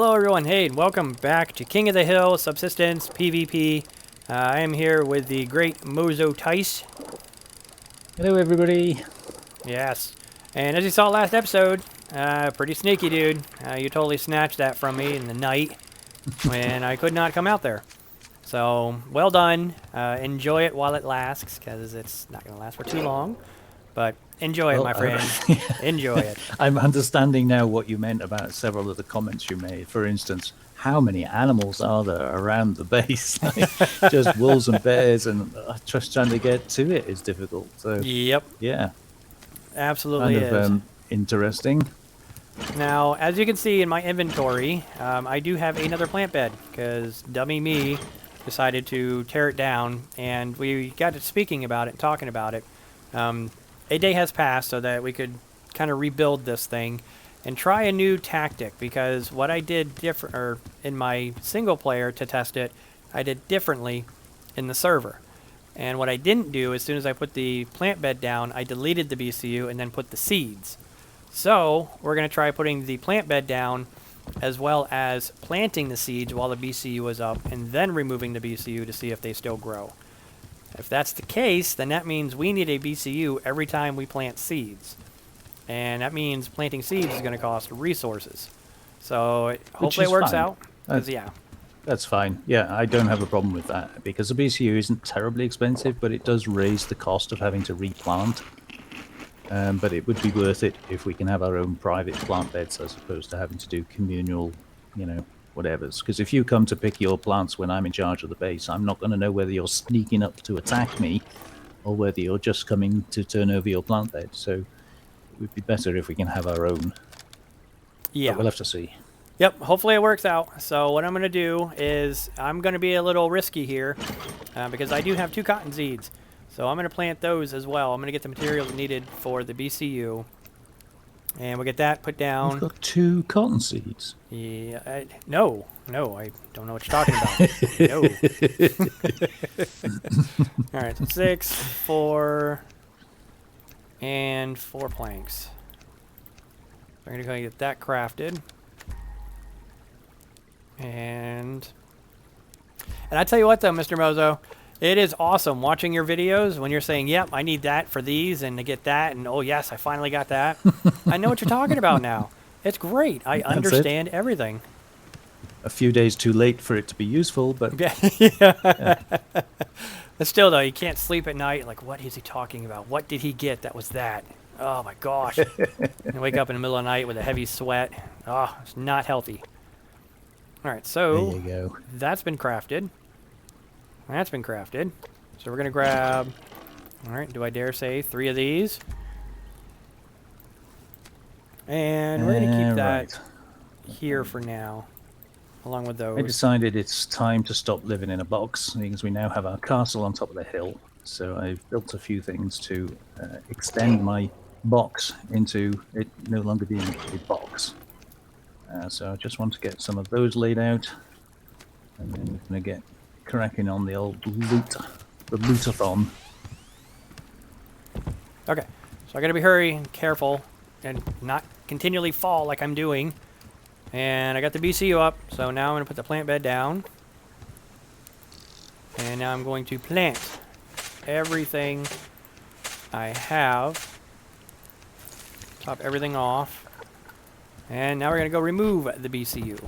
Hello everyone, hey, and welcome back to King of the Hill, Subsistence, PvP. I am here with the great Mozo Tice. Hello, everybody. Yes, and as you saw last episode, pretty sneaky, dude. You totally snatched that from me in the night when I could not come out there. So, well done. Enjoy it while it lasts, because it's not going to last for too long. But enjoy it, my friend. Enjoy it. I'm understanding now what you meant about several of the comments you made. For instance, how many animals are there around the base? Just wolves and bears, and just trying to get to it is difficult. So, Yep, yeah, absolutely kind of is. interesting. Now, as you can see in my inventory, I do have another plant bed, because dummy me decided to tear it down, and we got to speaking about it, talking about it. A day has passed so that we could kind of rebuild this thing and try a new tactic, because what I did different, or in my single player to test it, I did differently in the server. And what I didn't do, as soon as I put the plant bed down, I deleted the BCU and then put the seeds. So we're going to try putting the plant bed down as well as planting the seeds while the BCU is up, and then removing the BCU to see if they still grow. If that's the case, then that means we need a BCU every time we plant seeds. And that means planting seeds is going to cost resources. So hopefully it works out. Yeah. That's fine. Yeah, I don't have a problem with that, because the BCU isn't terribly expensive, but it does raise the cost of having to replant. But it would be worth it if we can have our own private plant beds as opposed to having to do communal, whatevers. Because if you come to pick your plants when I'm in charge of the base, I'm not going to know whether you're sneaking up to attack me or whether you're just coming to turn over your plant bed. So it would be better if we can have our own. Yeah. But we'll have to see. Yep, hopefully it works out. So what I'm going to do is I'm going to be a little risky here because I do have 2 cotton seeds. So I'm going to plant those as well. I'm going to get the materials needed for the BCU. And we'll get that put down. You've got 2 cotton seeds? Yeah, no, I don't know what you're talking about. No. All right, so 6, 4, and 4 planks. I'm going to go and get that crafted. And I tell you what, though, Mr. Mozo, it is awesome watching your videos when you're saying, yep, I need that for these and to get that, and oh yes, I finally got that. I know what you're talking about now. It's great. I understand everything. A few days too late for it to be useful, but... yeah. But still, though, you can't sleep at night. Like, what is he talking about? What did he get that was that? Oh, my gosh. And wake up in the middle of the night with a heavy sweat. Oh, it's not healthy. All right, so there you go. That's been crafted. That's been crafted. So we're going to grab, all right, do I dare say 3 of these? And we're going to keep that here for now, along with those. I decided it's time to stop living in a box, because we now have our castle on top of the hill. So I've built a few things to extend my box into it no longer being a box. So I just want to get some of those laid out, and then we're going to get cracking on the old loot, the lootathon. Okay, so I gotta be hurry and careful and not continually fall like I'm doing. And I got the BCU up, so now I'm gonna put the plant bed down. And now I'm going to plant everything I have. Top everything off. And now we're gonna go remove the BCU.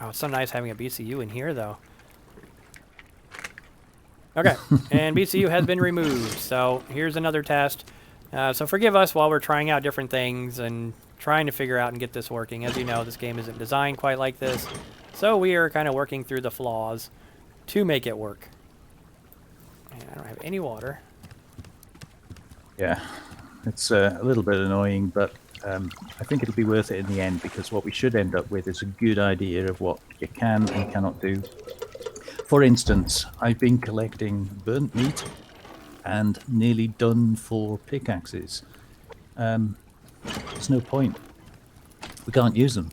Oh, it's so nice having a BCU in here, though. Okay, and BCU has been removed, so here's another test. So forgive us while we're trying out different things and trying to figure out and get this working. As you know, this game isn't designed quite like this, so we are kind of working through the flaws to make it work. And I don't have any water. Yeah, it's a little bit annoying, but I think it'll be worth it in the end, because what we should end up with is a good idea of what you can and cannot do. For instance, I've been collecting burnt meat and nearly done for pickaxes. There's no point. We can't use them.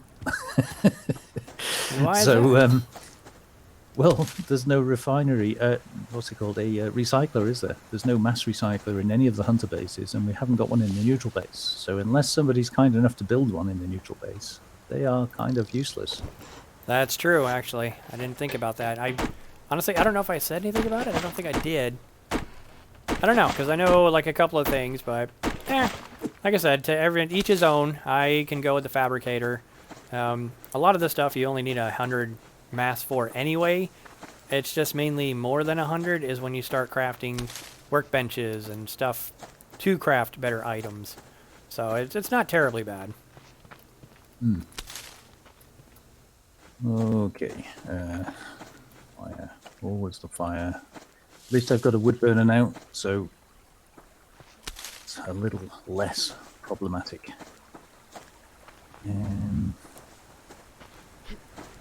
Why is that? Well, there's no refinery. What's it called? A recycler, is there? There's no mass recycler in any of the hunter bases, and we haven't got one in the neutral base. So unless somebody's kind enough to build one in the neutral base, they are kind of useless. That's true, actually. I didn't think about that. Honestly, I don't know if I said anything about it. I don't think I did. I don't know, because I know like a couple of things, but like I said, to each his own. I can go with the fabricator. A lot of the stuff you only need 100 mass for anyway. It's just mainly more than 100 is when you start crafting workbenches and stuff to craft better items. So it's not terribly bad. Okay. Fire. Always the fire. At least I've got a wood burner now, so it's a little less problematic.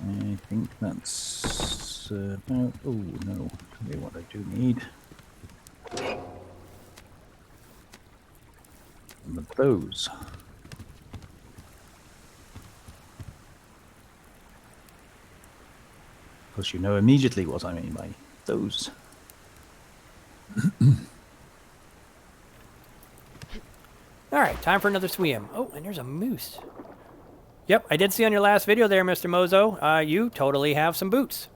I think that's about... Oh, no. Tell me what I do need. And those. Of course, you know immediately what I mean by those. All right, time for another swim. Oh, and there's a moose. Yep, I did see on your last video there, Mr. Mozo, you totally have some boots.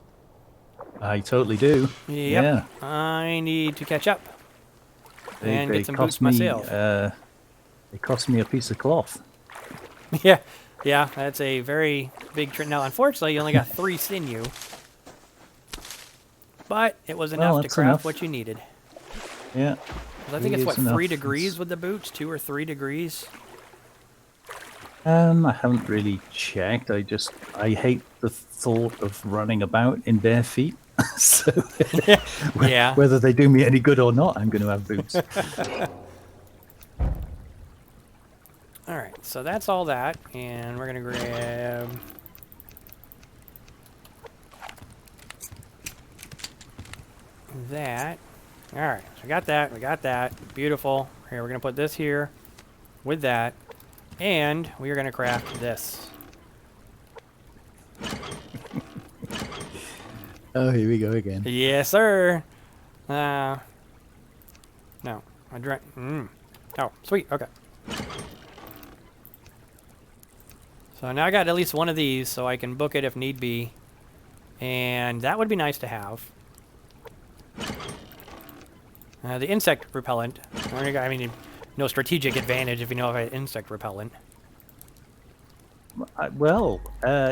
I totally do. Yep. Yeah. I need to catch up and They get some cost boots me, myself. They cost me a piece of cloth. Yeah, that's a very big trick. Now, unfortunately, you only got 3 sinew, but it was enough to that's craft enough. what you needed. Yeah. 'Cause I think it's, It what, is 3 enough. degrees with the boots? 2 or 3 degrees? I haven't really checked. I hate the thought of running about in bare feet. So Yeah. whether they do me any good or not, I'm going to have boots. All right, so that's all that, and we're going to grab... that. All right, so we got that. Beautiful. Here, we're going to put this here with that, and we are going to craft this. Oh, here we go again. Yes, sir. No. I drank. Oh, sweet. Okay. So now I got at least one of these, so I can book it if need be. And that would be nice to have. The insect repellent. I mean, no strategic advantage if you know of an insect repellent. Well,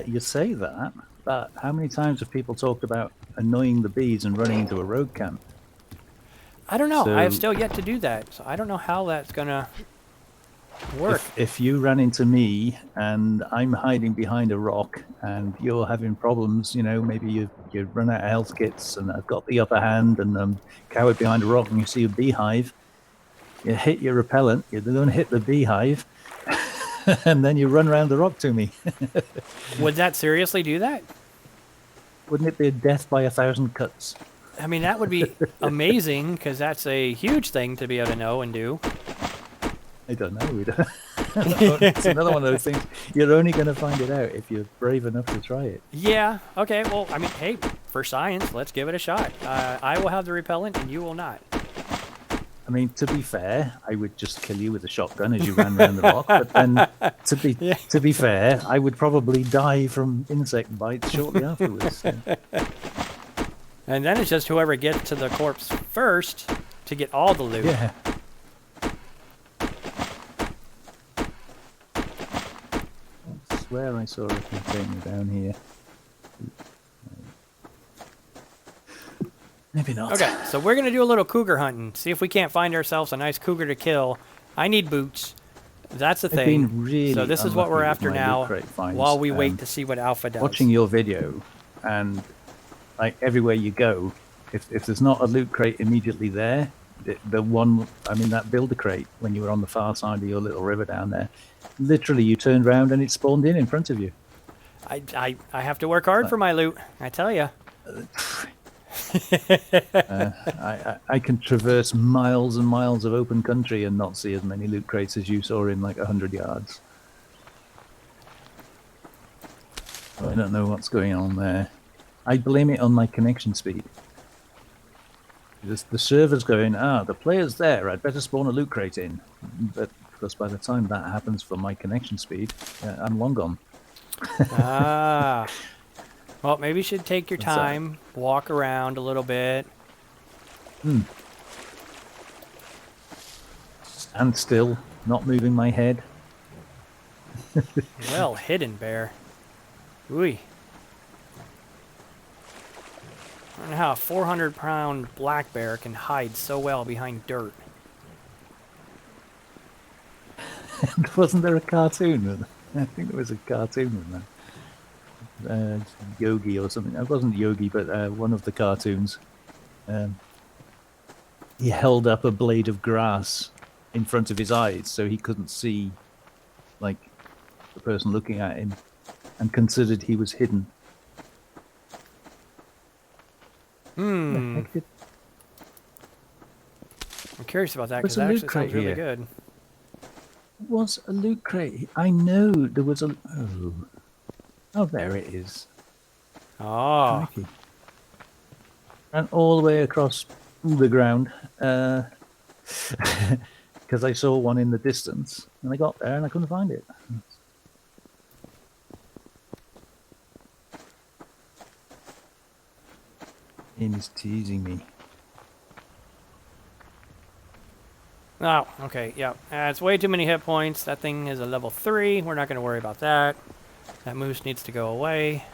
you say that, but how many times have people talked about annoying the bees and running into a rogue camp? I don't know. I have So- still yet to do that, so I don't know how that's gonna work. If you ran into me and I'm hiding behind a rock and you're having problems, maybe you run out of health kits and I've got the upper hand and I'm cowered behind a rock and you see a beehive, you hit your repellent, you don't hit the beehive, and then you run around the rock to me. Would that seriously do that? Wouldn't it be a death by 1,000 cuts? I mean, that would be amazing, because that's a huge thing to be able to know and do. I don't know. It's another one of those things. You're only going to find it out if you're brave enough to try it. Yeah, okay, well, I mean, hey, for science, let's give it a shot. I will have the repellent, and you will not. I mean, to be fair, I would just kill you with a shotgun as you ran around the rock. But then, to be fair, I would probably die from insect bites shortly afterwards. So. And then it's just whoever gets to the corpse first to get all the loot. Yeah. I swear I saw a container down here. Maybe not. Okay, so we're going to do a little cougar hunting. See if we can't find ourselves a nice cougar to kill. I need boots. That's the I've thing. been really So this is what we're unlucky after with my now loot crate finds. while we wait to see what Alpha does. Watching your video, and like everywhere you go, if there's not a loot crate immediately there, that builder crate when you were on the far side of your little river down there, literally you turned around and it spawned in front of you. I have to work hard for my loot, I tell you. I can traverse miles and miles of open country and not see as many loot crates as you saw in like 100 yards. I don't know what's going on there. I blame it on my connection speed. The server's going, the player's there, I'd better spawn a loot crate in. But because by the time that happens for my connection speed, I'm long gone. Ah. Well, maybe you should take your What's that? time, walk around a little bit. Stand still, not moving my head. Well hidden, bear. Ooh. I don't know how a 400-pound black bear can hide so well behind dirt. Wasn't there a cartoon? I think there was a cartoon with that. Yogi or something. It wasn't Yogi, but one of the cartoons. He held up a blade of grass in front of his eyes so he couldn't see, like, the person looking at him, and considered he was hidden. I'm curious about that because What's a that loot actually crate sounds really here? good. Was a loot crate? I know there was a. Oh, there it is. Oh. Crikey. Ran all the way across the ground because I saw one in the distance, and I got there and I couldn't find it. Game is teasing me. Oh, okay, yep. It's way too many hit points. That thing is a level 3. We're not going to worry about that. That moose needs to go away.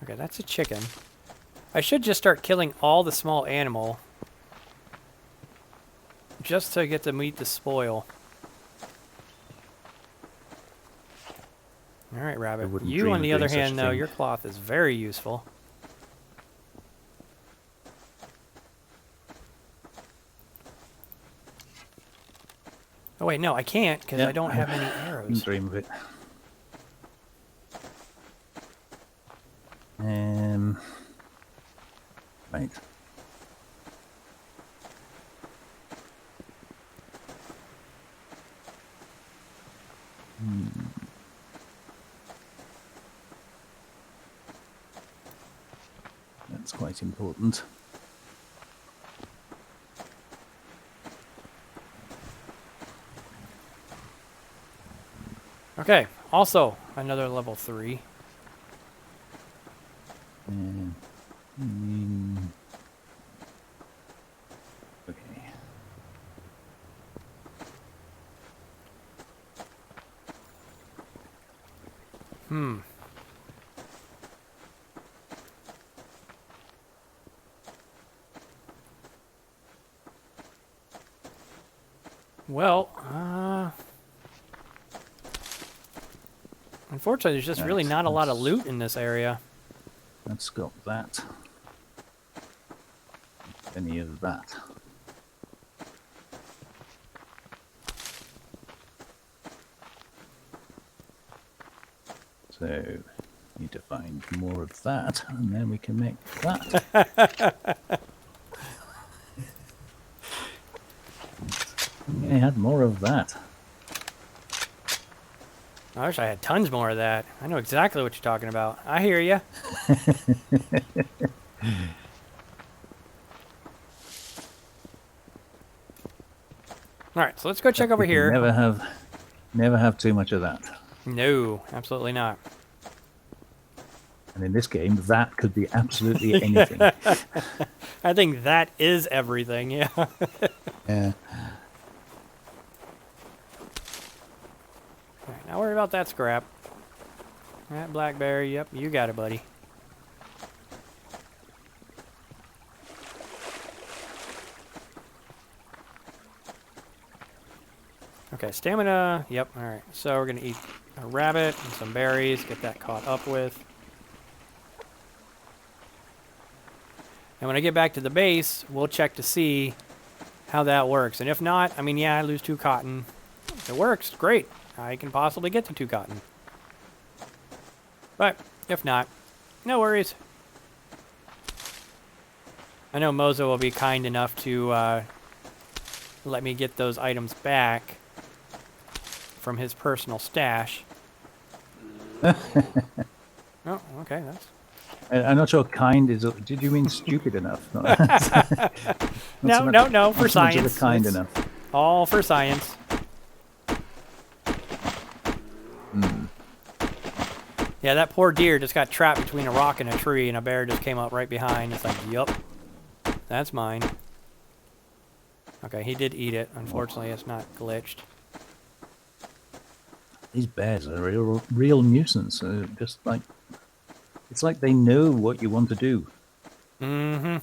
Okay, that's a chicken. I should just start killing all the small animal just to get to meet the spoil. Alright, rabbit. wouldn't You, dream on of the other doing such a hand, though, thing. your cloth is very useful. Oh, wait, no, I can't because I don't have any arrows. Wouldn't dream of it. Right. That's quite important. Okay, also another level 3. Okay. Well, unfortunately, there's just really not a lot of loot in this area. Let's got that. Any of that. So, need to find more of that, and then we can make that. I had more of that. I wish I had tons more of that. I know exactly what you're talking about. I hear you. All right, so let's go check over You can here. never have too much of that. No, absolutely not. And in this game, that could be absolutely anything. I think that is everything, yeah. Yeah. Alright, now worry about that scrap. That blackberry, yep, you got it, buddy. Okay, stamina, yep, alright. So we're gonna eat a rabbit and some berries, get that caught up with. And when I get back to the base, we'll check to see how that works. And if not, I mean, yeah, I lose 2 cotton. If it works, great. I can possibly get to 2 cotton. But if not, no worries. I know Mozo will be kind enough to let me get those items back from his personal stash. Oh, okay, that's... I'm not sure kind is... Did you mean stupid enough? No, for not so much of science. the kind It's enough. all for science. Yeah, that poor deer just got trapped between a rock and a tree, and a bear just came up right behind. It's like, yup, that's mine. Okay, he did eat it. Unfortunately, it's not glitched. These bears are a real nuisance. Just like... It's like they know what you want to do. Mm-hmm.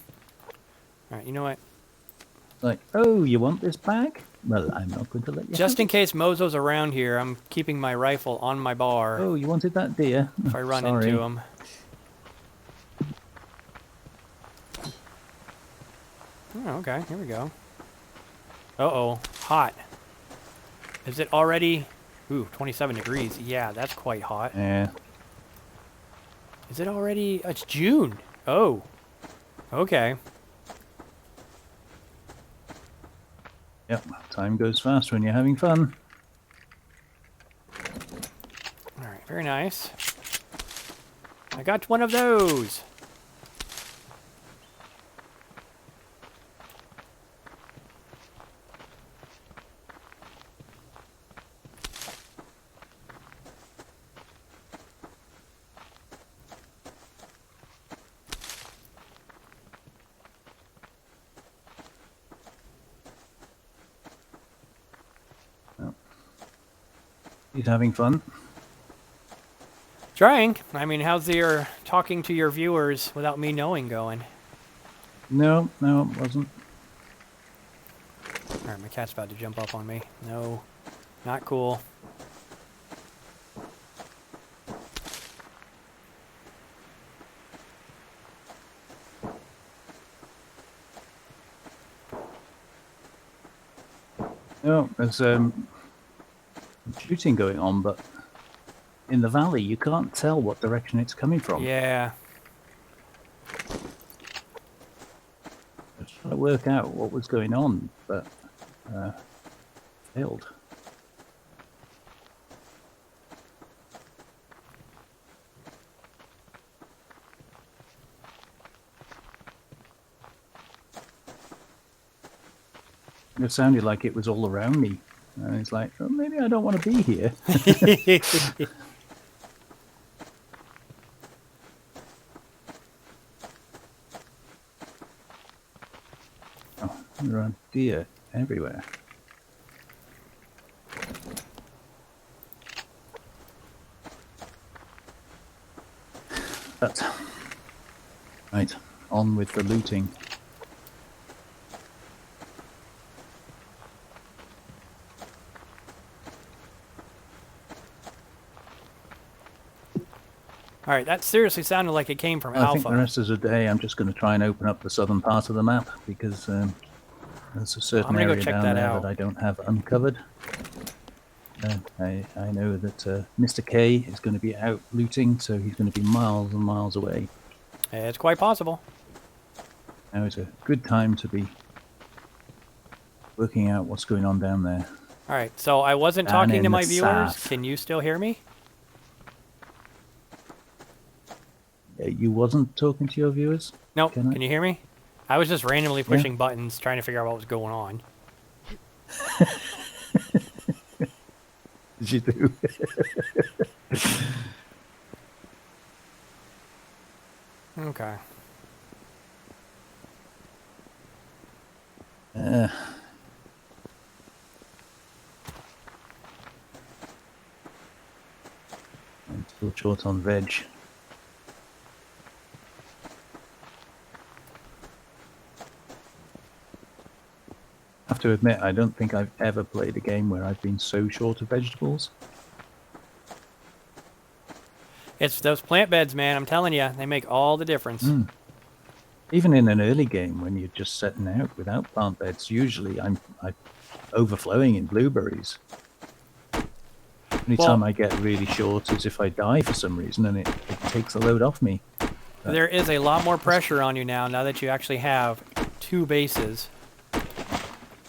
Alright, you know what? Like, oh, you want this back? Well, I'm not going to let you Just have in case Mozo's around here, I'm keeping my rifle on my bar. Oh, you wanted that deer? If I run Sorry. into him. Oh, okay, here we go. Uh-oh, hot. Is it already... Ooh, 27 degrees. Yeah, that's quite hot. Yeah. Is it already... It's June. Oh. Okay. Yep, time goes fast when you're having fun. Alright, very nice. I got one of those. He's having fun. Trying. I mean, how's your talking to your viewers without me knowing going? No, it wasn't. Alright, my cat's about to jump up on me. No, not cool. No, there's shooting going on, but in the valley you can't tell what direction it's coming from. Yeah. I was trying to work out what was going on, but failed. It sounded like it was all around me. And it's like, oh, maybe I don't want to be here. Oh, there are deer everywhere. But, right, on with the looting. Alright, that seriously sounded like it came from I think Alpha. the rest of the day I'm just going to try and open up the southern part of the map because there's a certain gonna go area check down that there out. that I don't have uncovered. I know that Mr. K is going to be out looting, so he's going to be miles and miles away. It's quite possible. Now is a good time to be working out what's going on down there. Alright, so I wasn't Down talking to in my the viewers. south. Can you still hear me? You wasn't talking to your viewers? Nope. Can I? Can you hear me? I was just randomly pushing buttons trying to figure out what was going on. Did you do? Okay. I'm still short on veg. I have to admit, I don't think I've ever played a game where I've been so short of vegetables. It's those plant beds, man. I'm telling you, they make all the difference. Even in an early game, when you're just setting out without plant beds, usually I'm overflowing in blueberries. Only time I get really short is if I die for some reason and it takes a load off me. There is a lot more pressure on you now that you actually have 2 bases.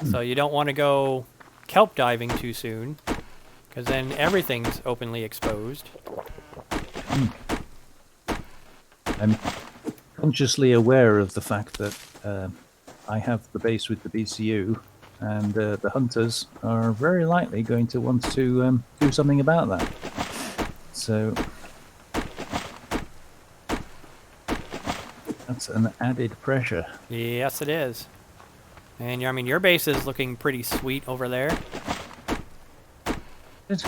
So you don't want to go kelp diving too soon, because then everything's openly exposed. I'm consciously aware of the fact that I have the base with the BCU, and the hunters are very likely going to want to do something about that. So that's an added pressure. Yes, it is. And I mean, your base is looking pretty sweet over there. Good.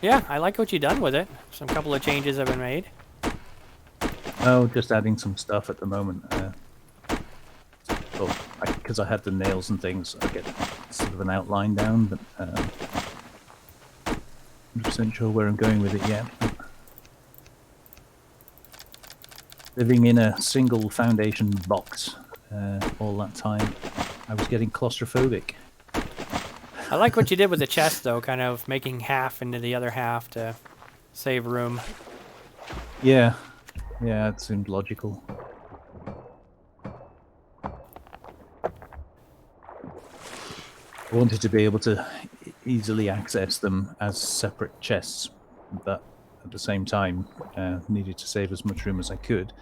Yeah, I like what you've done with it. Some couple of changes have been made. Oh, just adding some stuff at the moment. Because I had the nails and things, I get sort of an outline down, but 100% sure where I'm going with it yet. Living in a single foundation box all that time, I was getting claustrophobic. I like what you did with the chest, though, kind of making half into the other half to save room. Yeah, it seemed logical. I wanted to be able to easily access them as separate chests, but at the same time needed to save as much room as I could.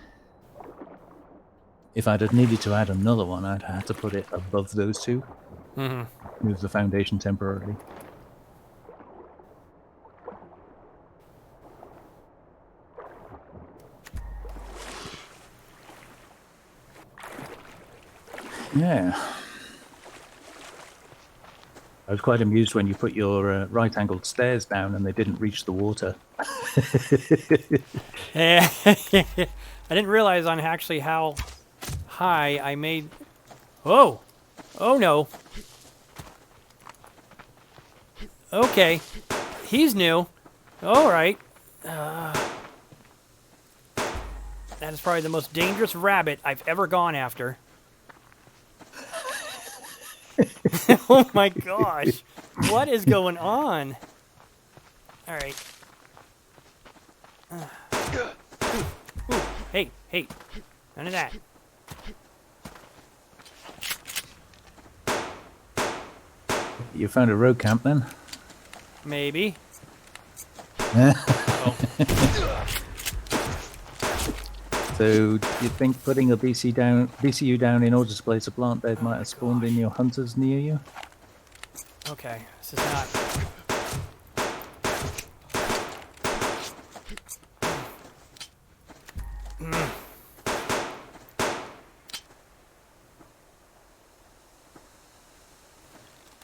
If I'd have needed to add another one, I'd have to put it above those two. Move the foundation temporarily. Yeah. I was quite amused when you put your right-angled stairs down and they didn't reach the water. Yeah, I didn't realize on actually how high I made... Whoa! Oh, no. Okay. He's new. All right. That is probably the most dangerous rabbit I've ever gone after. Oh my gosh. What is going on? All right. Ooh. Hey. None of that. You found a road camp then? Maybe. So, do you think putting a BCU down in order to place a plant bed might have spawned in your hunters near you? Okay, this is not...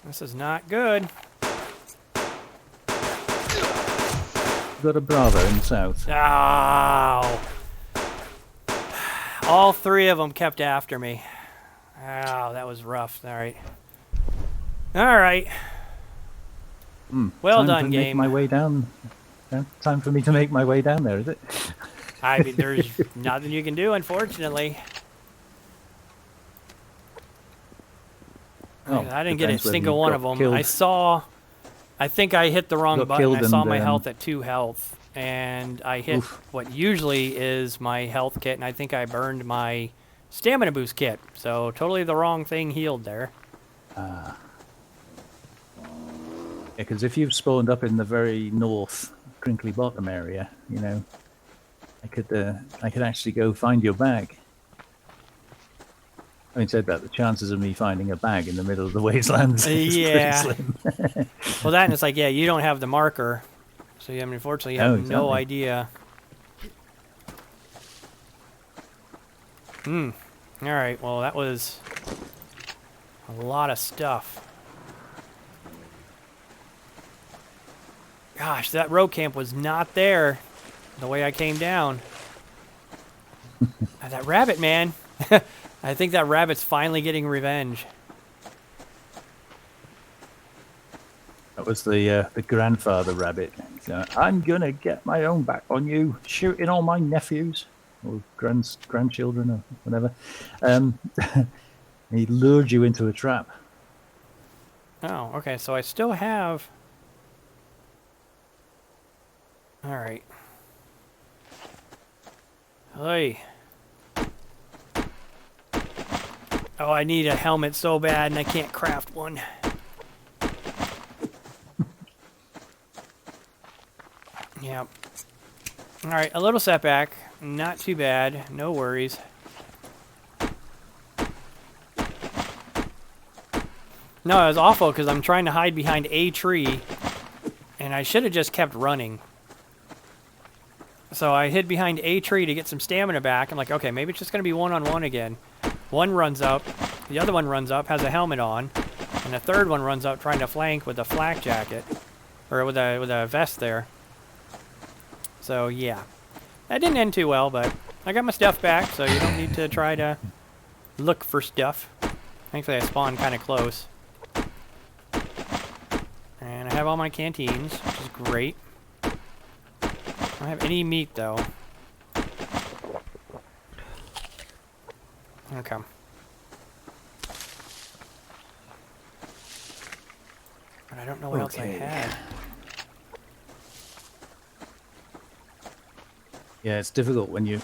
This is not good. You've got a Bravo in the south. Ow! All 3 of them kept after me. Ow, that was rough. All right. Well done, game. Make my way down. Time for me to make my way down there, is it? I mean, there's nothing you can do, unfortunately. Oh, I didn't get a depends whether single you one got of them. killed. I think I hit the wrong Got button. killed I saw and, my health at 2 health, and I hit Oof. what usually is my health kit, and I think I burned my stamina boost kit. So totally the wrong thing healed there. Yeah, because if you've spawned up in the very north, crinkly bottom area, you know, I could actually go find your bag. Having said that, the chances of me finding a bag in the middle of the wastelands is pretty slim. Well, that and it's like, yeah, you don't have the marker, so you, I mean, unfortunately, you have no idea. All right, well, that was a lot of stuff. Gosh, that road camp was not there the way I came down. That rabbit, man. I think that rabbit's finally getting revenge. That was the grandfather rabbit. So, I'm gonna get my own back on you, shooting all my nephews or grandchildren or whatever. He lured you into a trap. Oh, okay, so I still have... All right. Hey. Oh, I need a helmet so bad, and I can't craft one. Yeah. All right, a little setback. Not too bad. No worries. No, it was awful because I'm trying to hide behind a tree, and I should have just kept running. So I hid behind a tree to get some stamina back. I'm like, okay, maybe it's just going to be one-on-one again. One runs up, the other one runs up, has a helmet on, and the third one runs up trying to flank with a flak jacket, or with a vest there. So yeah, that didn't end too well, but I got my stuff back, so you don't need to try to look for stuff. Thankfully, I spawned kind of close. And I have all my canteens, which is great. I don't have any meat, though. Okay. But I don't know what else I had. Yeah, it's difficult when the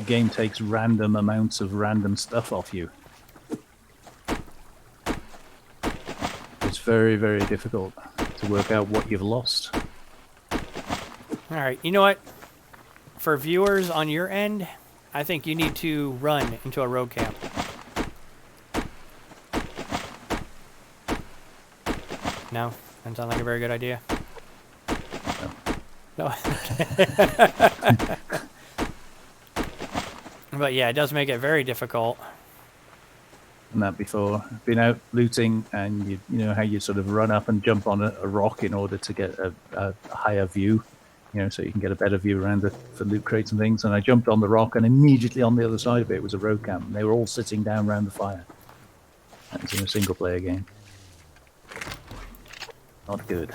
game takes random amounts of random stuff off you. It's very, very difficult to work out what you've lost. Alright, you know what? For viewers on your end, I think you need to run into a road camp. No? Doesn't sound like a very good idea. No. But yeah, it does make it very difficult. And that before, been out looting, and you know how you sort of run up and jump on a rock in order to get a higher view, you know, so you can get a better view around for loot crates and things. And I jumped on the rock, and immediately on the other side of it was a road camp, and they were all sitting down around the fire. That was in a single player game. Not good.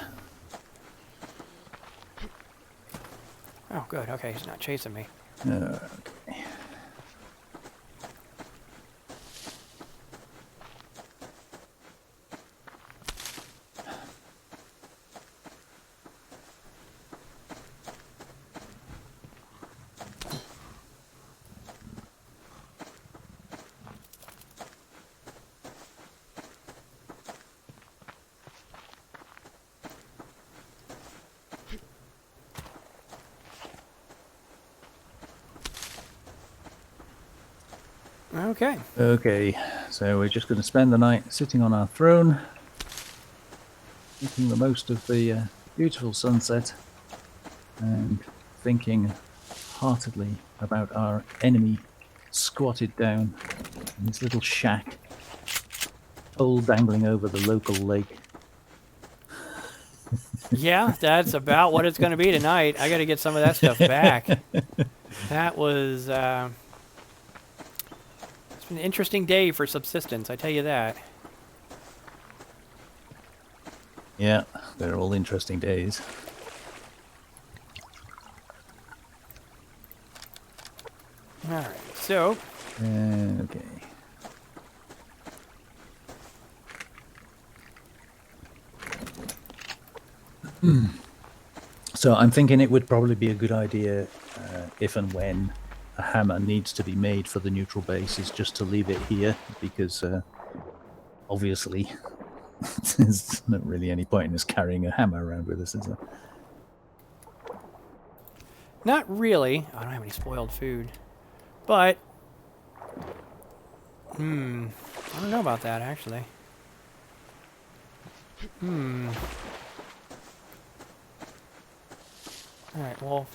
Oh, good. Okay, he's not chasing me. Okay. Okay. Okay, so we're just going to spend the night sitting on our throne, making the most of the beautiful sunset, and thinking heartedly about our enemy squatted down in this little shack, pole dangling over the local lake. Yeah, that's about what it's going to be tonight. I got to get some of that stuff back. That was it's been an interesting day for Subsistence, I tell you that. Yeah, they're all interesting days. All right, so Okay. So I'm thinking it would probably be a good idea, if and when a hammer needs to be made for the neutral base, is just to leave it here, because obviously there's not really any point in us carrying a hammer around with us, is there? not really. I don't have any spoiled food, but I don't know about that actually. All right, well.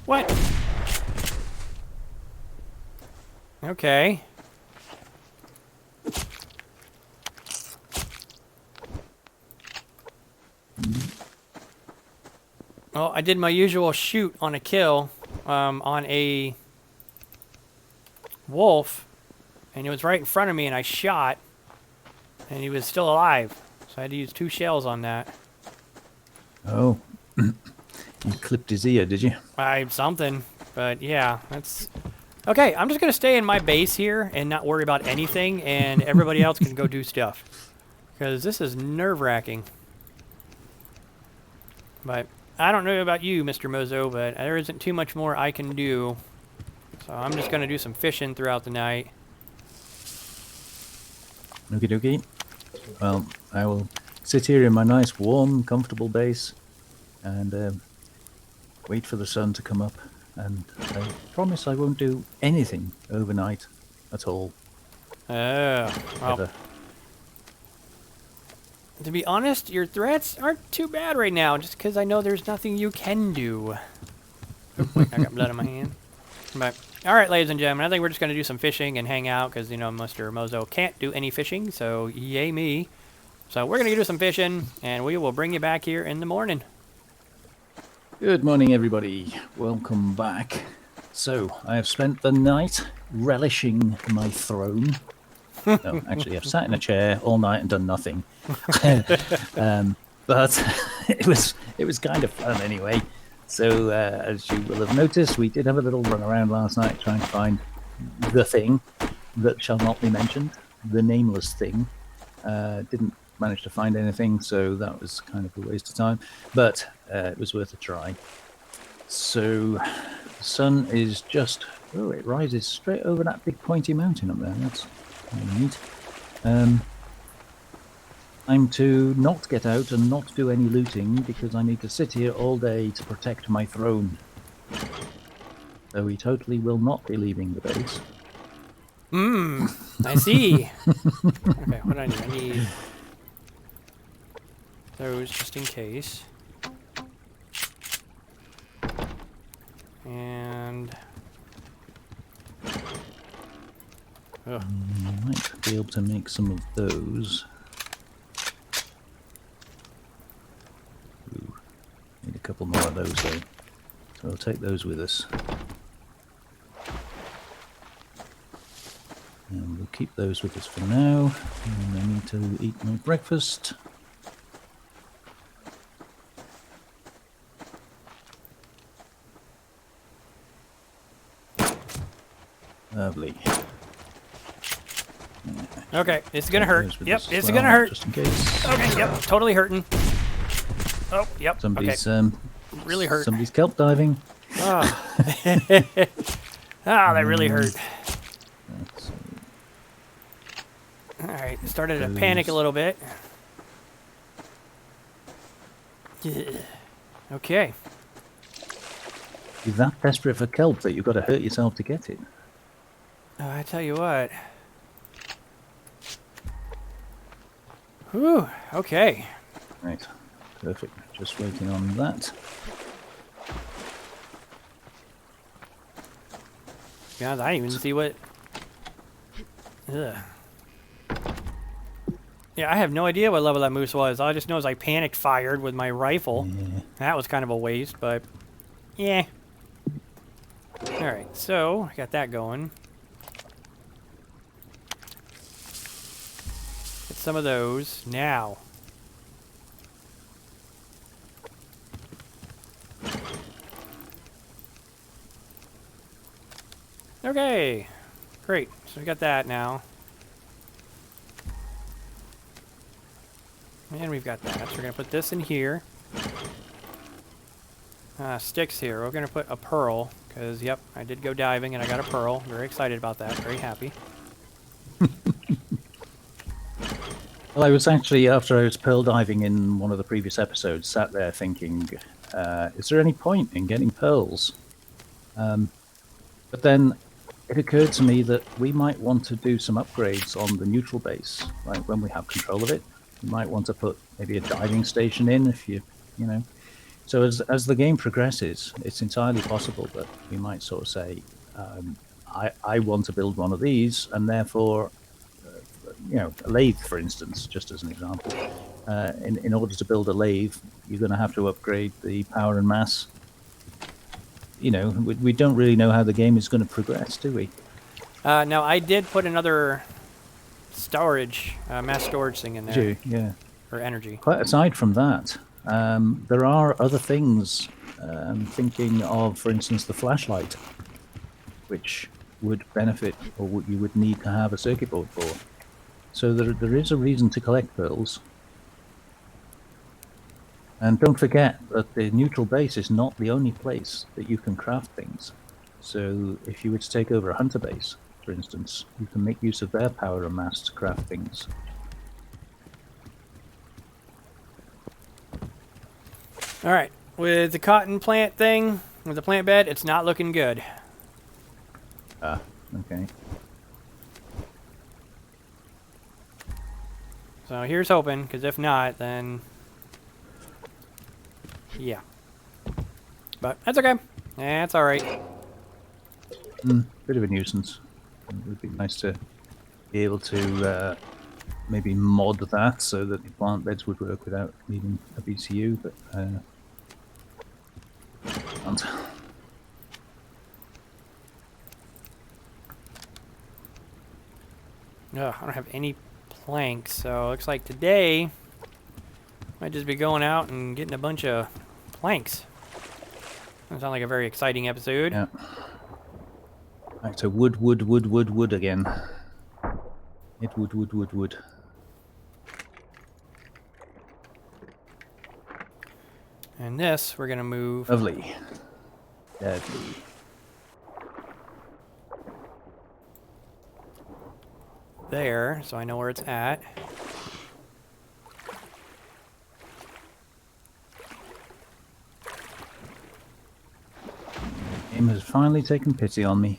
What? Okay. Well, I did my usual shoot on a kill on a wolf, and he was right in front of me, and I shot, and he was still alive. So I had to use 2 shells on that. Oh, you clipped his ear, did you? Something, but yeah, that's... Okay, I'm just going to stay in my base here and not worry about anything, and everybody else can go do stuff. Because this is nerve-wracking. But I don't know about you, Mr. Mozo, but there isn't too much more I can do. So I'm just going to do some fishing throughout the night. Okie dokie. Well, I will sit here in my nice, warm, comfortable base and wait for the sun to come up. And I promise I won't do anything overnight at all. Oh, well, Ever. to be honest, your threats aren't too bad right now, just because I know there's nothing you can do. Oh, wait, I got blood on my hand. But, alright, ladies and gentlemen, I think we're just going to do some fishing and hang out, because, you know, Mr. Mozo can't do any fishing, so yay me. So we're going to do some fishing, and we will bring you back here in the morning. Good morning, everybody. Welcome back. So, I have spent the night relishing my throne. No, actually, I've sat in a chair all night and done nothing. But it was kind of fun anyway. So, as you will have noticed, we did have a little run around last night trying to find the thing that shall not be mentioned, the nameless thing. Didn't manage to find anything, so that was kind of a waste of time. But it was worth a try. So, the sun is just... Oh, it rises straight over that big pointy mountain up there. That's kind of neat. Time to not get out and not do any looting because I need to sit here all day to protect my throne. So we totally will not be leaving the base. I see. Okay, what do I need? I need those just in case. And... ugh. I might be able to make some of those. Ooh, need a couple more of those though. So I'll take those with us. And we'll keep those with us for now. And I need to eat my breakfast. Lovely. Okay, it's gonna hurt. Those with Yep, us as it's well, gonna hurt. Just in case. Okay, yep, totally hurting. Oh, yep, Somebody's okay. Really hurt. Somebody's kelp diving. Oh. Ah, that really hurt. That's, Alright, started to panic a little bit. Yeah. Okay. you're that desperate for kelp that you've got to hurt yourself to get it. I tell you what. Whew, okay. Right, perfect. Just waiting on that. Yeah, I didn't even see what... Ugh. Yeah, I have no idea what level that moose was. All I just know is I panicked fired with my rifle. Yeah. That was kind of a waste, but... yeah. Alright, so, I got that going. Get some of those now. Okay, great. So we got that now. And we've got that. So we're going to put this in here. Sticks here. We're going to put a pearl. Because, yep, I did go diving and I got a pearl. Very excited about that. Very happy. Well, I was actually, after I was pearl diving in one of the previous episodes, sat there thinking, is there any point in getting pearls? But then it occurred to me that we might want to do some upgrades on the neutral base, like when we have control of it. You might want to put maybe a diving station in if you know. So as the game progresses, it's entirely possible that we might sort of say, I want to build one of these, and therefore, a lathe, for instance, just as an example. In order to build a lathe, you're going to have to upgrade the power and mass. You know, we don't really know how the game is going to progress, do we? Now, I did put another storage, mass storage thing in there. Yeah. For energy. Quite aside from that, there are other things. I'm thinking of, for instance, the flashlight, which would benefit, or you would need to have a circuit board for. So there is a reason to collect pearls. And don't forget that the neutral base is not the only place that you can craft things. So if you were to take over a hunter base, for instance, you can make use of their power and mass to craft things. All right, with the cotton plant thing, with the plant bed, it's not looking good. Ah, okay. So here's hoping, because if not, then yeah. But that's okay. That's all right. Bit of a nuisance. It would be nice to be able to maybe mod that so that the plant beds would work without needing a BCU, but can't. Ugh, I don't have any planks, so it looks like today might just be going out and getting a bunch of planks. Doesn't sound like a very exciting episode. Yeah. Back to wood again. It wood. And this, we're gonna move Lovely. Deadly. there, so I know where it's at. Game has finally taken pity on me.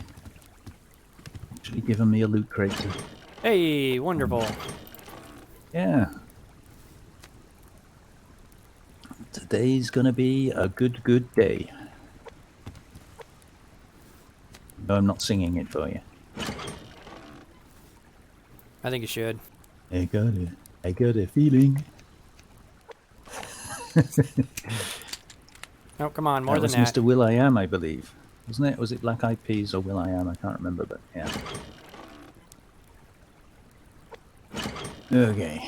Actually given me a loot crate to... Hey, wonderful. Yeah. Today's gonna be a good day. No, I'm not singing it for you. I think you should. I got a feeling. Oh, come on, more That than was that. Mr. Will.I.Am, I believe. Wasn't it? Was it Black Eyed Peas or Will.I.Am? I can't remember, but yeah. Okay,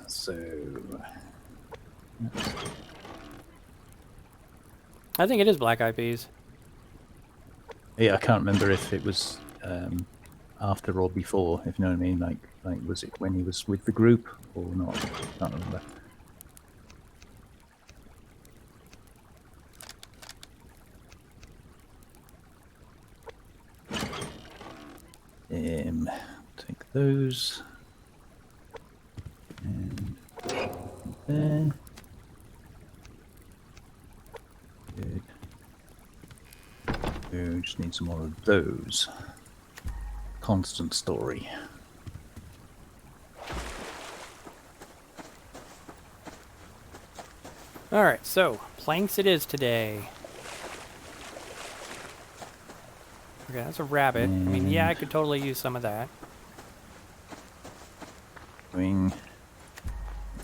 so... I think it is Black Eyed Peas. Yeah, I can't remember if it was after or before, if you know what I mean. Like was it when he was with the group or not? Can't remember. Take those. And there. Good. We just need some more of those. Constant story. Alright, so, planks it is today. Okay, that's a rabbit. I mean, yeah, I could totally use some of that. Doing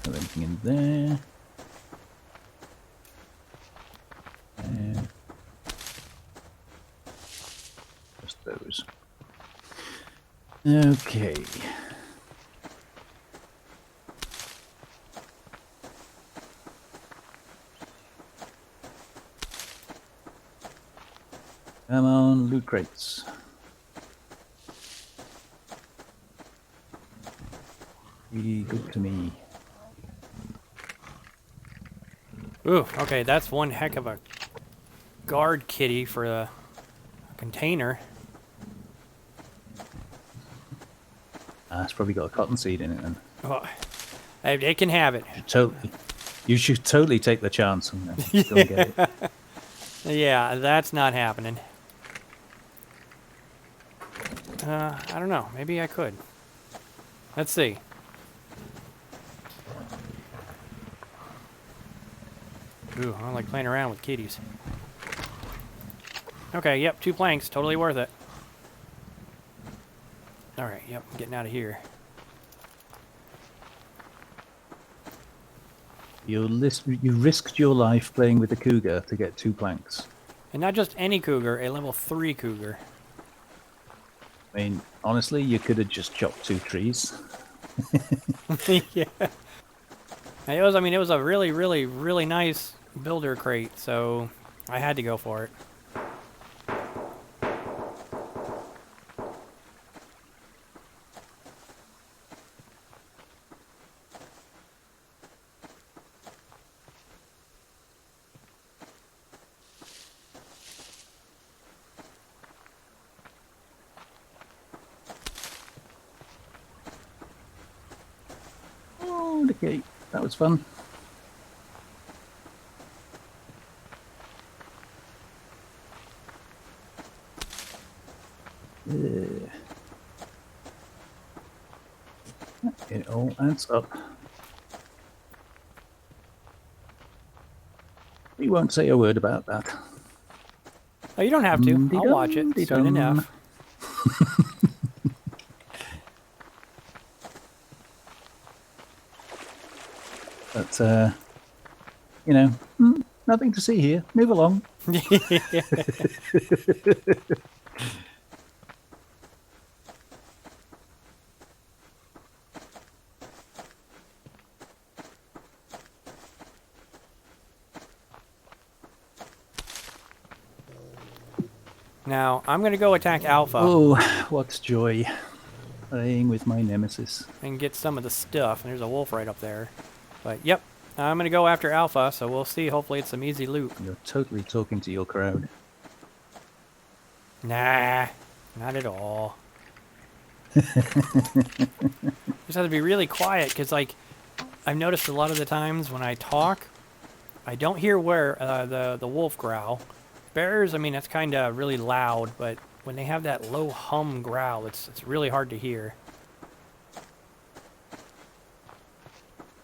anything in there. Just those. Okay. Come on, loot crates. Be good to me. Ooh, okay, that's one heck of a guard kitty for a container. It's probably got a cotton seed in it then. Oh, it can have it. You should totally take the chance and go and get it. Yeah, that's not happening. I don't know. Maybe I could. Let's see. Ooh, I don't like playing around with kitties. Okay, yep, 2 planks. Totally worth it. Alright, yep, I'm getting out of here. You risked your life playing with the cougar to get 2 planks. And not just any cougar, a level 3 cougar. I mean, honestly, you could have just chopped 2 trees. Yeah. It was, I mean, it was a really, really, really nice builder crate, so I had to go for it. Okay, that was fun. It all adds up. We won't say a word about that. Oh, you don't have to. I'll watch it soon Dum-de-dum. enough. But, you know, nothing to see here. Move along. Now, I'm going to go attack Alpha Oh, what joy. Playing with my nemesis. and get some of the stuff. And there's a wolf right up there. But, yep, I'm going to go after Alpha, so we'll see. Hopefully it's some easy loot. You're totally talking to your crowd. Nah, not at all. Just have to be really quiet, because, like, I've noticed a lot of the times when I talk, I don't hear where the wolf growl. Bears, I mean, that's kind of really loud, but when they have that low hum growl, it's really hard to hear.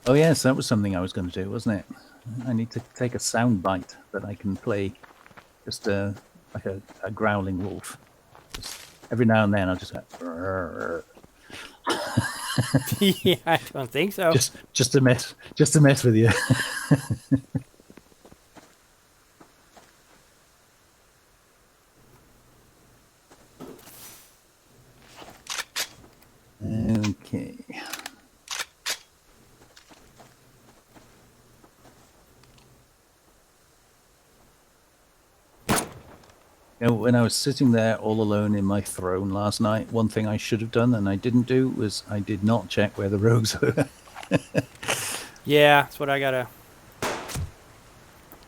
Oh yes, that was something I was going to do, wasn't it? I need to take a sound bite that I can play, just like a growling wolf. Just every now and then I'll just go, Yeah, I don't think so. just to mess with you. Okay. You know, when I was sitting there all alone in my throne last night, one thing I should have done and I didn't do was I did not check where the rogues were. Yeah, that's what I gotta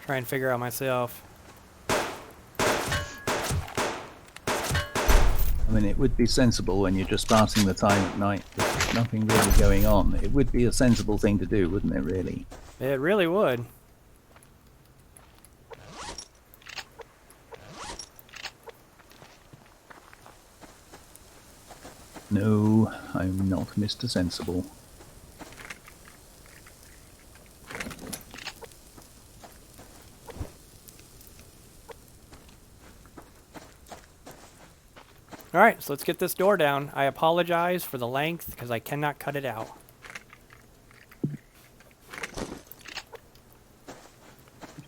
try and figure out myself. I mean, it would be sensible when you're just passing the time at night with nothing really going on. It would be a sensible thing to do, wouldn't it, really? It really would. No, I'm not Mr. Sensible. Alright, so let's get this door down. I apologize for the length, because I cannot cut it out. You'd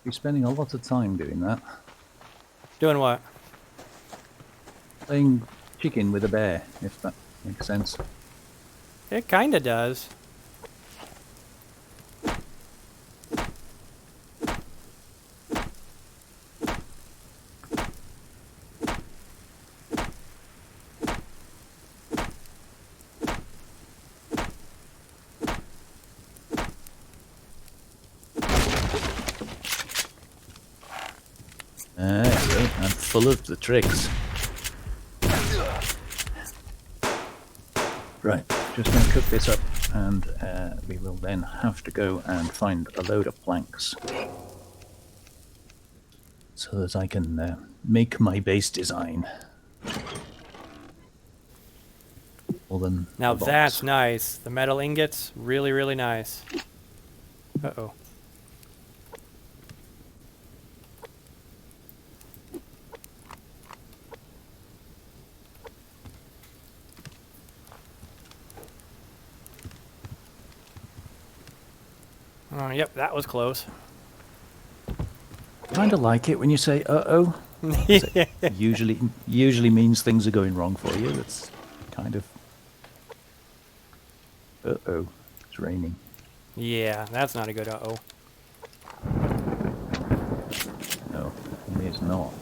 be spending a lot of time doing that. Doing what? Playing chicken with a bear, if that makes sense. It kinda does. I'm full of the tricks. Right, just going to cook this up, and we will then have to go and find a load of planks so that I can make my base design. Well, then Now the box. that's nice. The metal ingots, really, really nice. Uh-oh. Yep, that was close. Kind of like it when you say "uh-oh." Usually means things are going wrong for you. That's kind of uh-oh. It's raining. Yeah, that's not a good uh-oh. No, it is not.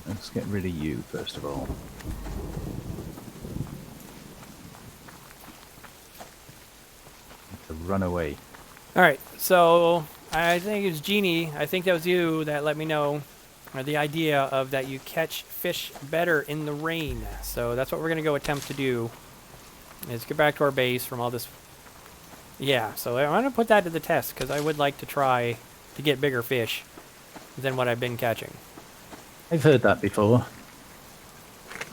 Let's get rid of you first of all. To run away. Alright, so I think it's Jeannie. I think that was you that let me know the idea of that you catch fish better in the rain. So that's what we're going to go attempt to do, is get back to our base from all this. Yeah, so I'm going to put that to the test, because I would like to try to get bigger fish than what I've been catching. I've heard that before.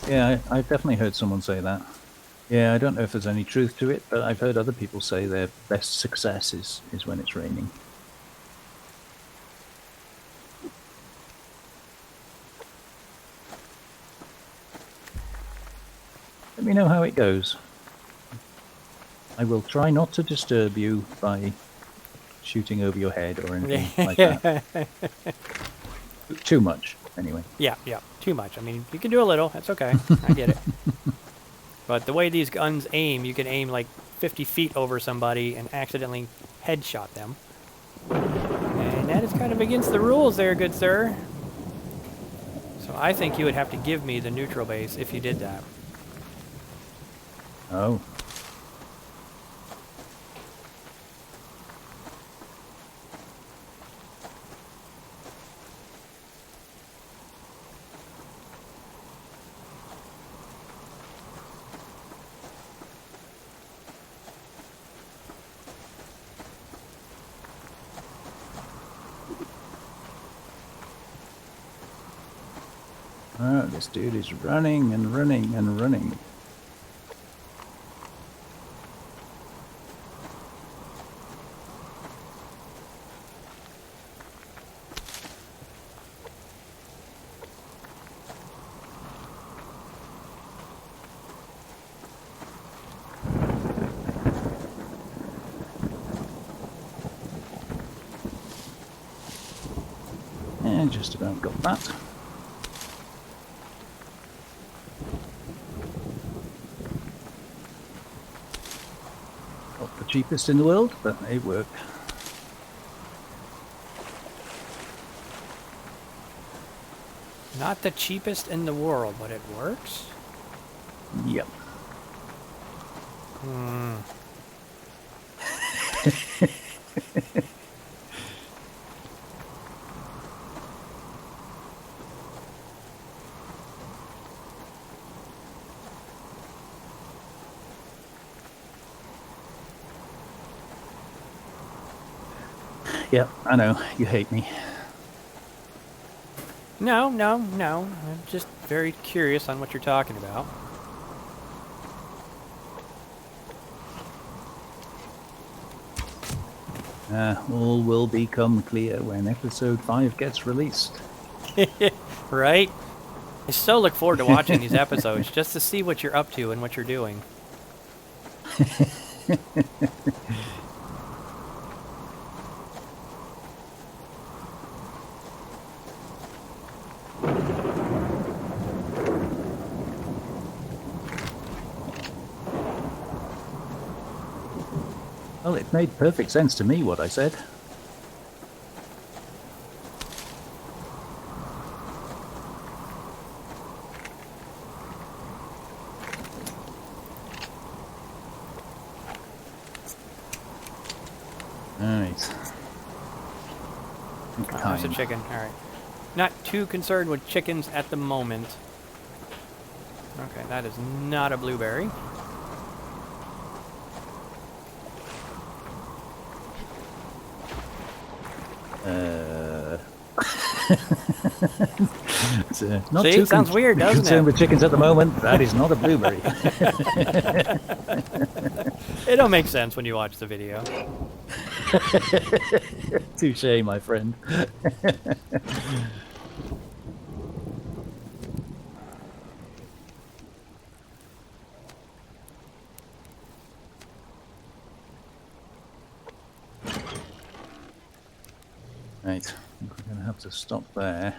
Yeah, I've definitely heard someone say that. Yeah, I don't know if there's any truth to it, but I've heard other people say their best success is when it's raining. Let me know how it goes. I will try not to disturb you by shooting over your head or anything like that. Too much, anyway. Yeah, too much. I mean, you can do a little. That's okay. I get it. But the way these guns aim, you can aim like 50 feet over somebody and accidentally headshot them. And that is kind of against the rules there, good sir. So I think you would have to give me the neutral base if you did that. Oh. Oh, this dude is running and running and running. And just about got that. Not the cheapest in the world, but it worked. Not the cheapest in the world, but it works? Yep. Yep, I know. You hate me. No. I'm just very curious on what you're talking about. All will become clear when episode 5 gets released. Right? I so look forward to watching these episodes just to see what you're up to and what you're doing. Well, it made perfect sense to me what I said. Alright. There's a chicken. Alright. Not too concerned with chickens at the moment. Okay, that is not a blueberry. Not See, too it sounds weird, doesn't concerned it? with chickens at the moment. That is not a blueberry. It don't make sense when you watch the video. Touche, my friend. Right, we're going to have to stop there.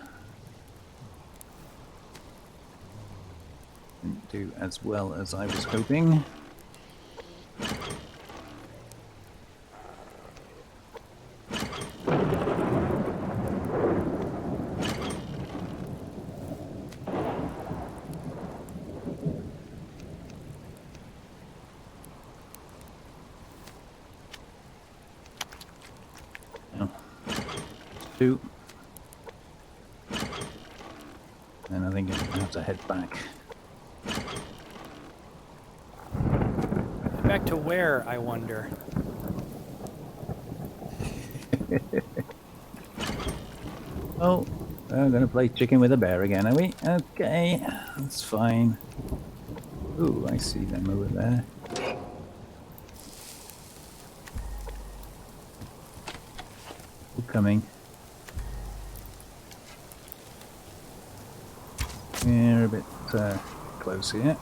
Didn't do as well as I was hoping. No. 2. And I think I have to head back. Back to where, I wonder? Oh, we're going to play chicken with a bear again, are we? Okay, that's fine. Ooh, I see them over there. All coming. We're a bit close here.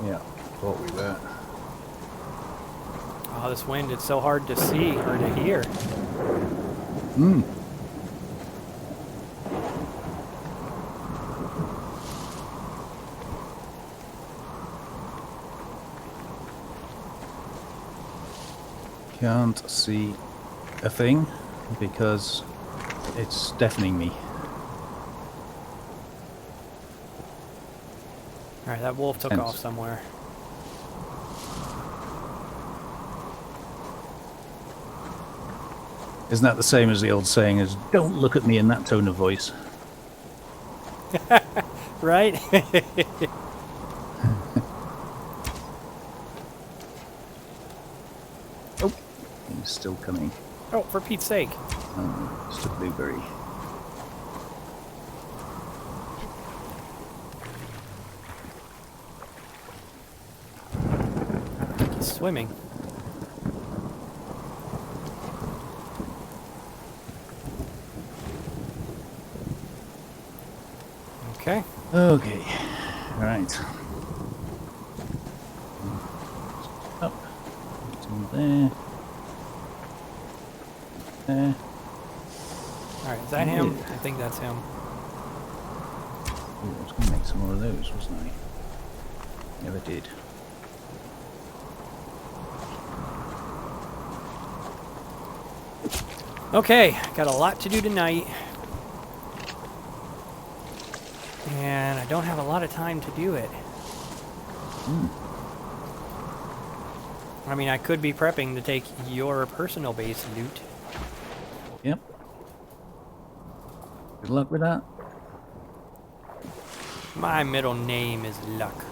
Yeah, thought we were. Oh, this wind, it's so hard to see or to hear. Hmm. Can't see a thing because it's deafening me. Alright, that wolf took Tense. off somewhere. Isn't that the same as the old saying is, don't look at me in that tone of voice? Right? Oh, he's still coming. Oh, for Pete's sake. Oh, just a blueberry. I think he's swimming. Okay. Okay, right. Up to there. There. Alright, is that him? I think that's him. Ooh, I was going to make some more of those, wasn't I? Never did. Okay, got a lot to do tonight. And I don't have a lot of time to do it. I mean, I could be prepping to take your personal base loot. Yep. Good luck with that. My middle name is Luck.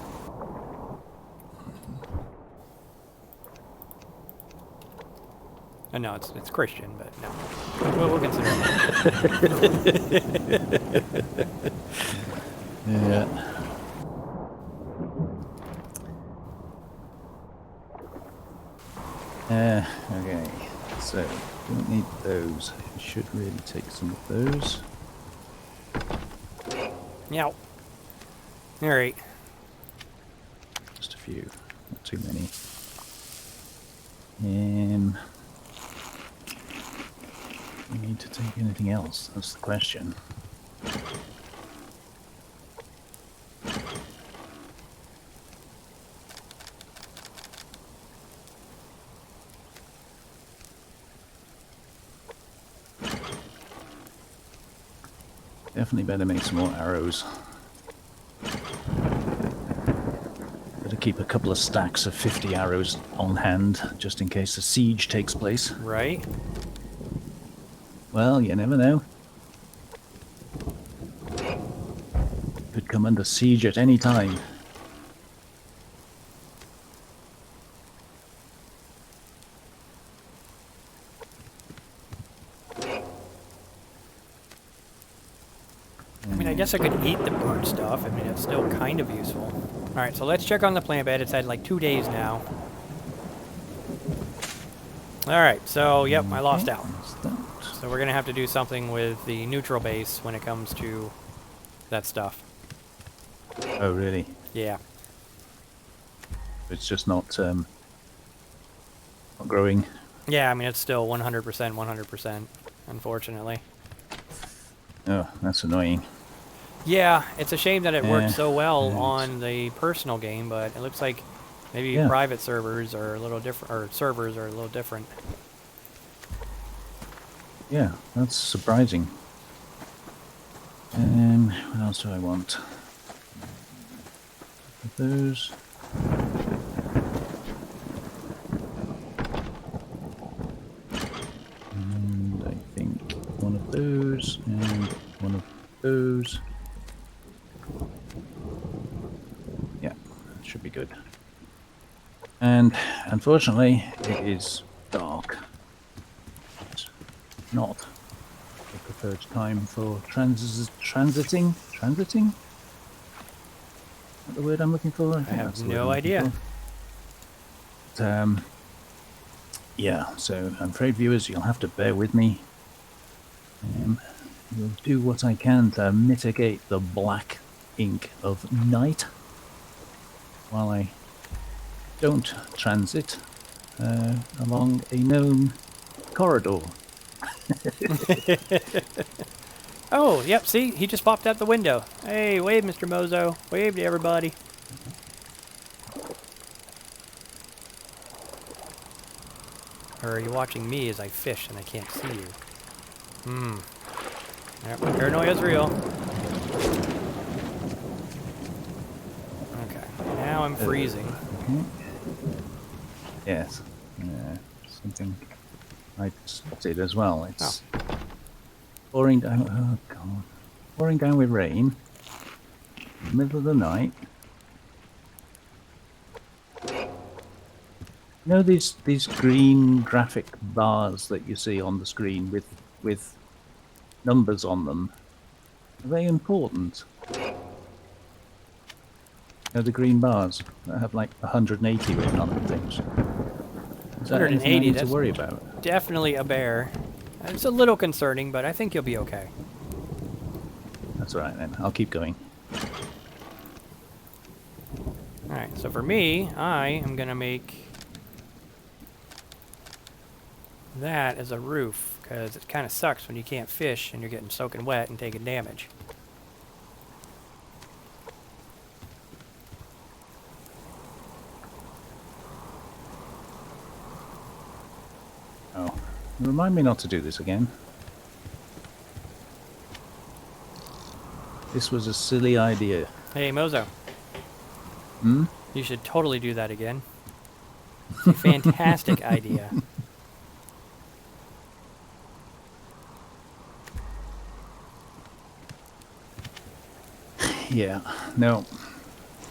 No, it's Christian, but no. We'll consider it. Yeah. Okay. So, don't need those. I should really take some of those. Meow. Alright. Just a few, not too many. We need to take anything else? That's the question. Definitely better make some more arrows. Better keep a couple of stacks of 50 arrows on hand, just in case a siege takes place. Right? Well, you never know. Could come under siege at any time. I mean, I guess I could eat the burnt stuff. I mean, it's still kind of useful. Alright, so let's check on the plant bed. It's had like 2 days now. Alright, so, yep, I lost out. So we're going to have to do something with the neutral base when it comes to that stuff. Oh, really? Yeah. It's just not growing. Yeah, I mean, it's still 100%, unfortunately. Oh, that's annoying. Yeah, it's a shame that it worked Yeah, so well it is. on the personal game, but it looks like maybe Yeah. private servers are a little different, or servers are a little different. Yeah, that's surprising. What else do I want? Those. those and one of those. Yeah, that should be good. And unfortunately, it is dark. It's not the preferred time for transiting. Transiting? Is that the word I'm looking for? I think have that's the word I'm no looking idea. for. But, yeah, so I'm afraid, viewers, you'll have to bear with me. Will do what I can to mitigate the black ink of night while I don't transit along a known corridor. Oh, yep, see? He just popped out the window. Hey, wave, Mr. Mozo. Wave to everybody. Or are you watching me as I fish and I can't see you? Yep, my paranoia is real. Okay, now I'm freezing. Okay. Yes, something I spotted as well. It's pouring down. Oh god, pouring down with rain. Middle of the night. You know these green graphic bars that you see on the screen with numbers on them. Are they important? You know, the green bars that have like 180 written on them things. Is that anything I 180, need to that's worry about? definitely a bear. It's a little concerning, but I think you'll be okay. That's all right then. I'll keep going. Alright, so for me, I am going to make that as a roof, because it kind of sucks when you can't fish and you're getting soaking wet and taking damage. Oh, remind me not to do this again. This was a silly idea. Hey, Mozo. Hmm? You should totally do that again. It's a fantastic idea. Yeah, no.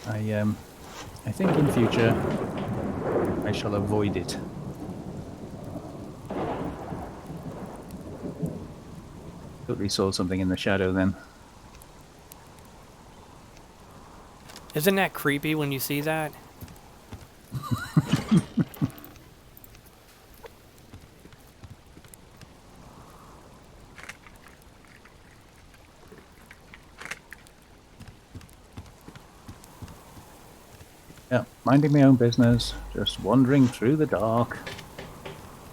I think in future I shall avoid it. Totally saw something in the shadow then. Isn't that creepy when you see that? Yeah, minding my own business, just wandering through the dark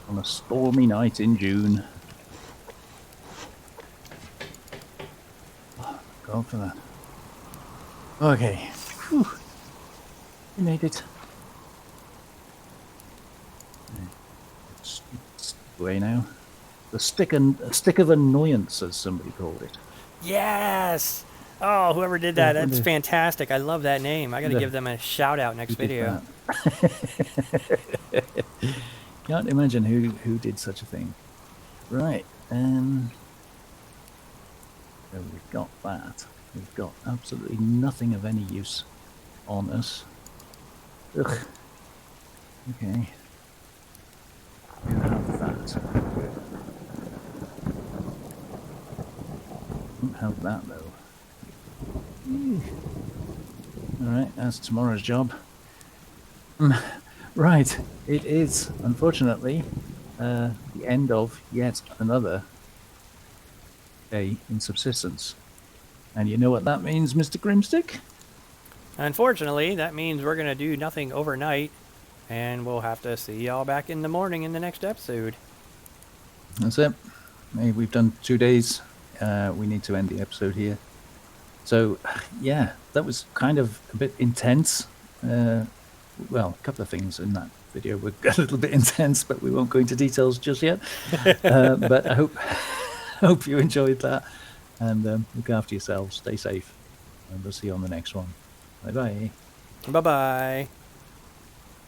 on a stormy night in June. Oh, God for that. Okay. Whew. We made it. It's away now. The stick of annoyance, as somebody called it. Yes! Oh, whoever did that, that's fantastic. I love that name. I got to give them a shout out next video. Can't imagine who did such a thing. Right, so we've got that. We've got absolutely nothing of any use on us. Ugh. Okay. You have that. Don't have that though. Alright, that's tomorrow's job. Right, it is, unfortunately, the end of yet another day in Subsistence. And you know what that means, Mr. Grimstick? Unfortunately, that means we're going to do nothing overnight, and we'll have to see y'all back in the morning in the next episode. That's it. Hey, we've done 2 days. We need to end the episode here. So, yeah, that was kind of a bit intense. Well, a couple of things in that video were a little bit intense, but we won't go into details just yet. But I hope you enjoyed that. And look after yourselves. Stay safe. And we'll see you on the next one. Bye-bye. Bye-bye.